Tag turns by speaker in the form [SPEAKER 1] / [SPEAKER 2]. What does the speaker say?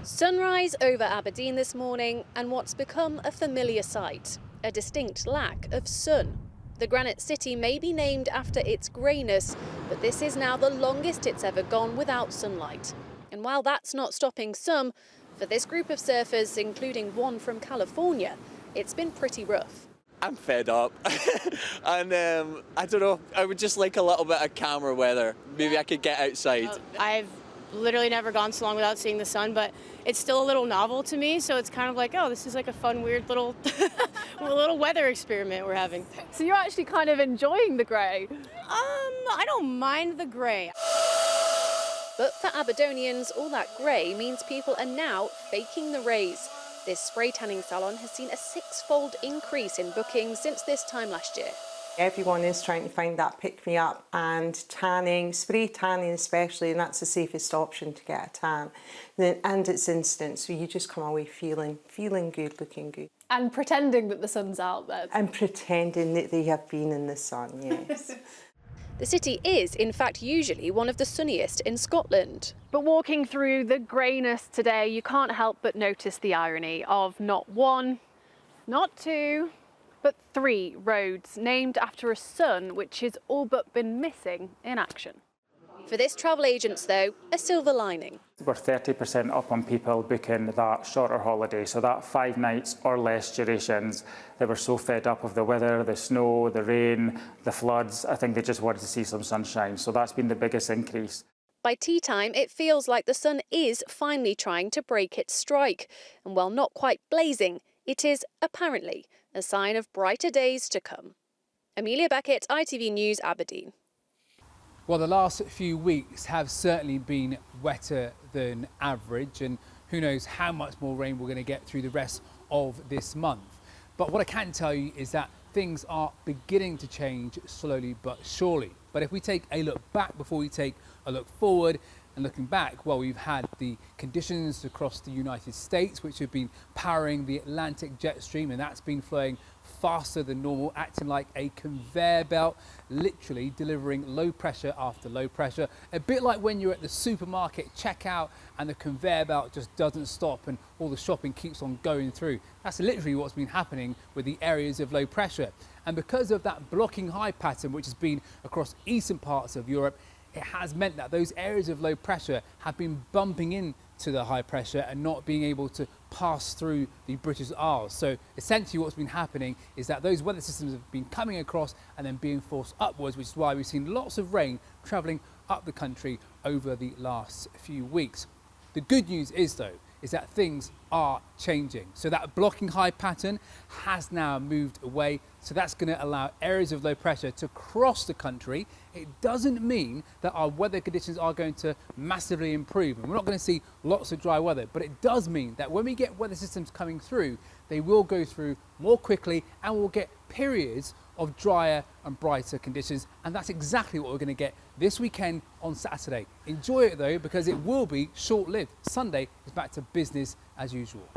[SPEAKER 1] Sunrise over Aberdeen this morning and what's become a familiar sight, a distinct lack of sun. The granite city may be named after its greyness, but this is now the longest it's ever gone without sunlight. And while that's not stopping some, for this group of surfers, including one from California, it's been pretty rough.
[SPEAKER 2] I'm fed up and I don't know, I would just like a little bit of calmer weather. Maybe I could get outside.
[SPEAKER 3] I've literally never gone so long without seeing the sun, but it's still a little novel to me, so it's kind of like, oh, this is like a fun, weird little little weather experiment we're having.
[SPEAKER 4] So you're actually kind of enjoying the grey?
[SPEAKER 3] I don't mind the grey.
[SPEAKER 1] But for Aberdonians, all that grey means people are now faking the rays. This spray tanning salon has seen a six-fold increase in bookings since this time last year.
[SPEAKER 5] Everyone is trying to find that pick-me-up, and tanning, spray tanning especially, and that's the safest option to get a tan. And it's instant, so you just come away feeling good, looking good.
[SPEAKER 4] And pretending that the sun's out there.
[SPEAKER 5] And pretending that they have been in the sun, yes.
[SPEAKER 1] The city is, in fact, usually one of the sunniest in Scotland.
[SPEAKER 4] But walking through the greyness today, you can't help but notice the irony of not one, not two, but 3 roads named after a sun which has all but been missing in action.
[SPEAKER 1] For this travel agents, though, a silver lining.
[SPEAKER 6] We're 30% up on people booking that shorter holiday, so that 5 nights or less durations. They were so fed up of the weather, the snow, the rain, the floods. I think they just wanted to see some sunshine, so that's been the biggest increase.
[SPEAKER 1] By tea time, it feels like the sun is finally trying to break its strike. And while not quite blazing, it is apparently a sign of brighter days to come. Amelia Beckett, ITV News, Aberdeen.
[SPEAKER 7] Well, the last few weeks have certainly been wetter than average, and who knows how much more rain we're going to get through the rest of this month. But what I can tell you is that things are beginning to change slowly but surely. But if we take a look back before we take a look forward, and looking back, well, we've had the conditions across the United States which have been powering the Atlantic jet stream, and that's been flowing faster than normal, acting like a conveyor belt, literally delivering low pressure after low pressure. A bit like when you're at the supermarket checkout and the conveyor belt just doesn't stop and all the shopping keeps on going through. That's literally what's been happening with the areas of low pressure. And because of that blocking high pattern which has been across eastern parts of Europe, it has meant that those areas of low pressure have been bumping into the high pressure and not being able to pass through the British Isles. So essentially what's been happening is that those weather systems have been coming across and then being forced upwards, which is why we've seen lots of rain travelling up the country over the last few weeks. The good news is, though, is that things are changing. So that blocking high pattern has now moved away. So that's going to allow areas of low pressure to cross the country. It doesn't mean that our weather conditions are going to massively improve. And we're not going to see lots of dry weather, but it does mean that when we get weather systems coming through, they will go through more quickly and we'll get periods of drier and brighter conditions. And that's exactly what we're going to get this weekend on Saturday. Enjoy it though, because it will be short-lived. Sunday is back to business as usual.